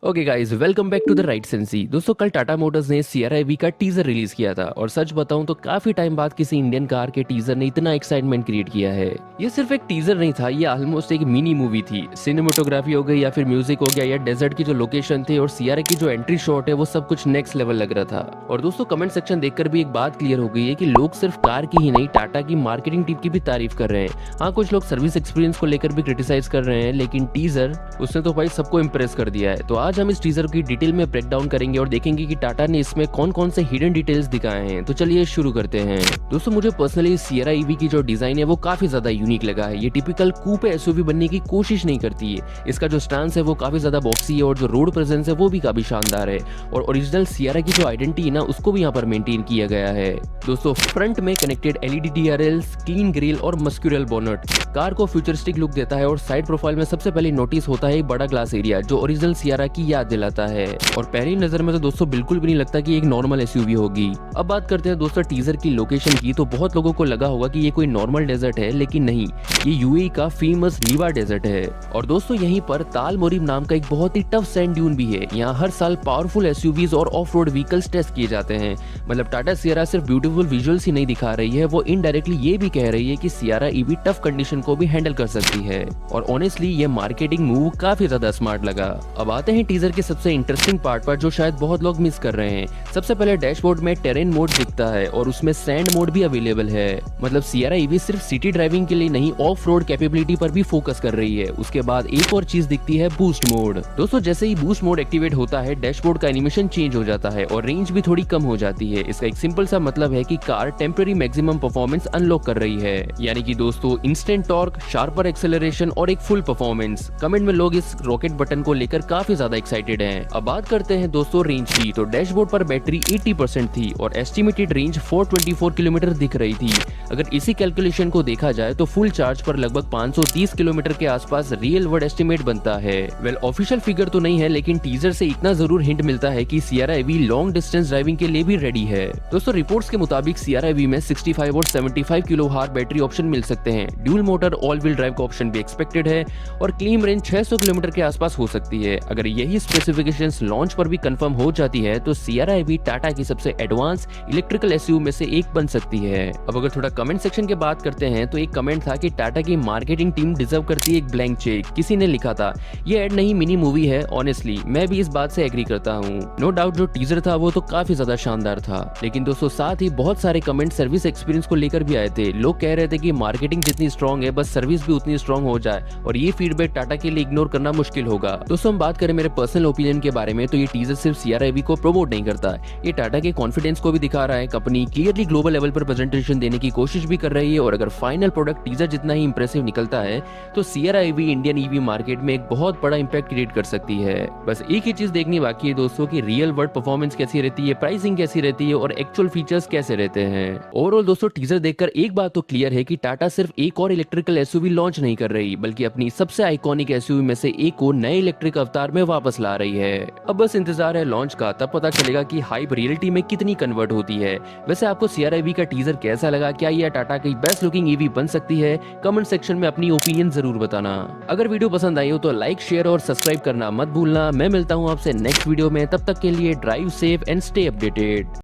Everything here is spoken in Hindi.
Okay guys, welcome back to the right sensei. दोस्तों, कल टाटा मोटर्स ने CR-IV का टीजर रिलीज किया था और सच बताऊं तो काफी टाइम बाद किसी इंडियन कार के टीजर ने इतना एक्साइटमेंट क्रिएट किया है। ये सिर्फ एक टीजर नहीं था, ये ऑलमोस्ट एक मिनी मूवी थी। सिनेमेटोग्राफी हो गई या फिर म्यूजिक हो गया या डेजर्ट की जो लोकेशन थे और CR की जो एंट्री शॉट है वो सब कुछ नेक्स्ट लेवल लग रहा था। और दोस्तों, कमेंट सेक्शन देखकर भी एक बात क्लियर हो गई है कि लोग सिर्फ कार की ही नहीं, टाटा की मार्केटिंग टीम की भी तारीफ कर रहे हैं। हाँ, कुछ लोग सर्विस एक्सपीरियंस को लेकर भी क्रिटिसाइज कर रहे हैं, लेकिन टीजर उसने तो भाई सबको इंप्रेस कर दिया है। तो आज हम इस टीजर की डिटेल में ब्रेक डाउन करेंगे और देखेंगे कि टाटा ने इसमें कौन कौन से हिडन डिटेल्स दिखाए हैं। तो चलिए शुरू करते हैं। दोस्तों, मुझे पर्सनली CR-IV की जो डिजाइन है वो काफी ज्यादा यूनिक लगा है। ये टिपिकल कूपे एसयूवी बनने की कोशिश नहीं करती है। इसका जो स्टांस है वो काफी ज्यादा बॉक्सी है और जो रोड प्रेजेंस है वो भी काफी शानदार है। और ओरिजिनल CR की जो आइडेंटिटी है ना, उसको भी यहाँ पर मेंटेन किया गया है। दोस्तों, फ्रंट में connected LED DRLs, clean grill और मस्क्यूरल बोनट कार को फ्यूचरिस्टिक लुक देता है। और साइड प्रोफाइल में सबसे पहले नोटिस होता है एक बड़ा ग्लास एरिया जो ओरिजिनल CR की याद दिलाता है। और पहली नजर में तो दोस्तों बिल्कुल भी नहीं लगता कि एक नॉर्मल एसयूवी होगी। अब बात करते हैं दोस्तों टीजर की लोकेशन की। तो बहुत लोगों को लगा होगा कि ये कोई नॉर्मल डेजर्ट है, लेकिन नहीं, ये UAE का फेमस लीवा डेजर्ट है। और दोस्तों, यहीं पर ताल मोरिब नाम का एक बहुत ही टफ सैंड ड्यून भी है। यहाँ हर साल पावरफुल एसयूवीज और ऑफ रोड व्हीकल्स टेस्ट किए जाते हैं। मतलब टाटा सियरा सिर्फ ब्यूटीफुल विजुअल्स ही नहीं दिखा रही है, वो इनडायरेक्टली ये भी कह रही है कि CR-EV टफ कंडीशन को भी हैंडल कर सकती है। और ऑनेस्टली ये मार्केटिंग मूव काफी ज्यादा स्मार्ट लगा। अब आते हैं टीजर के सबसे इंटरेस्टिंग पार्ट पर जो शायद बहुत लोग मिस कर रहे हैं। सबसे पहले डैशबोर्ड में टेरेन मोड दिखता है और उसमें सैंड मोड भी अवेलेबल है। मतलब CR-EV सिर्फ सिटी ड्राइविंग के लिए नहीं, ऑफ रोड कैपेबिलिटी पर भी फोकस कर रही है। उसके बाद एक और चीज दिखती है, बूस्ट मोड। दोस्तों, जैसे ही बूस्ट मोड एक्टिवेट होता है, डैशबोर्ड का एनिमेशन चेंज हो जाता है और रेंज भी थोड़ी कम हो जाती है। इसका एक सिंपल सा मतलब है कि car temporary maximum performance unlock कर रही है। यानी कि दोस्तों, इंस्टेंट टॉर्क, शार्पर एक्सेलरेशन और एक फुल परफॉर्मेंस। कमेंट में लोग इस रॉकेट बटन को लेकर काफी ज्यादा एक्साइटेड हैं। अब बात करते हैं दोस्तों रेंज की। तो डैशबोर्ड पर बैटरी 80% थी और एस्टिमेटेड रेंज 424 किलोमीटर दिख रही थी। अगर इसी कैलकुलेशन को देखा जाए तो फुल चार्ज पर लगभग 530 किलोमीटर के आसपास रियल वर्ल्ड एस्टिमेट बनता है। वेल, ऑफिशियल फिगर तो नहीं है, लेकिन टीजर से इतना जरूर हिंट मिलता है कि CR-IV लॉन्ग डिस्टेंस ड्राइविंग के लिए भी रेडी है। दोस्तों, रिपोर्ट्स के मुताबिक CR-IV में 65 और 75 किलो हार बैटरी ऑप्शन मिल सकते हैं। Dual motor all wheel drive का ऑप्शन भी एक्सपेक्टेड है और क्लीम रेंज 600 किलोमीटर के आसपास हो सकती है। अगर यही स्पेसिफिकेशंस लॉन्च पर भी कंफर्म हो जाती है तो CR-IV टाटा की सबसे एडवांस इलेक्ट्रिकल एसयूवी में से एक बन सकती है। अब अगर थोड़ा कमेंट सेक्शन की बात करते हैं तो एक कमेंट था कि टाटा की मार्केटिंग टीम डिजर्व करती है एक ब्लैंक चेक। किसी ने लिखा था, ये एड नहीं मिनी मूवी है। ऑनेस्टली मैं भी इस बात से एग्री करता हूँ। नो डाउट जो टीजर था वो तो काफी ज्यादा शानदार था, लेकिन दोस्तों साथ ही बहुत सारे कमेंट सर्विस एक्सपीरियंस को लेकर भी आए थे। लोग कह रहे थे कि मार्केटिंग जितनी स्ट्रॉन्ग है, बस सर्विस भी उतनी स्ट्रॉन्ग हो जाए और ये फीडबैक टाटा के लिए इग्नोर करना मुश्किल होगा। दोस्तों, हम बात करें मेरे पर्सनल ओपिनियन के बारे में तो ये टीजर सिर्फ CR-IV को प्रमोट नहीं करता, ये टाटा के कॉन्फिडेंस को भी दिखा रहा है। कंपनी क्लियरली ग्लोबल लेवल पर प्रेजेंटेशन देने की कोशिश भी कर रही है और अगर फाइनल प्रोडक्ट टीजर जितना ही इंप्रेसिव निकलता है तो CR-IV इंडियन EV मार्केट में एक बहुत बड़ा इंपैक्ट क्रिएट कर सकती है। बस एक ही चीज देखनी बाकी है दोस्तों कि रियल वर्ल्ड परफॉर्मेंस कैसी रहती है, प्राइसिंग कैसी रहती है और एक्चुअल फीचर्स कैसे रहते हैं। ओवरऑल दोस्तों, टीजर देखकर एक बात तो क्लियर है कि टाटा सिर्फ एक और इलेक्ट्रिकल एसयूवी लॉन्च नहीं कर रही, बल्कि अपनी सबसे आइकॉनिक एसयूवी में से एक को नए इलेक्ट्रिक अवतार में वापस ला रही है। अब बस इंतजार है लॉन्च का, तब पता चलेगा कि हाइप रियलिटी में कितनी कन्वर्ट होती है। वैसे आपको CR-IV का टीजर कैसा लगा? क्या यह टाटा की बेस्ट लुकिंग EV बन सकती है? कमेंट सेक्शन में अपनी ओपिनियन जरूर बताना। अगर वीडियो पसंद आई हो तो लाइक, शेयर और सब्सक्राइब करना मत भूलना। मैं मिलता हूँ आपसे नेक्स्ट वीडियो में, तब तक के लिए drive safe and stay updated.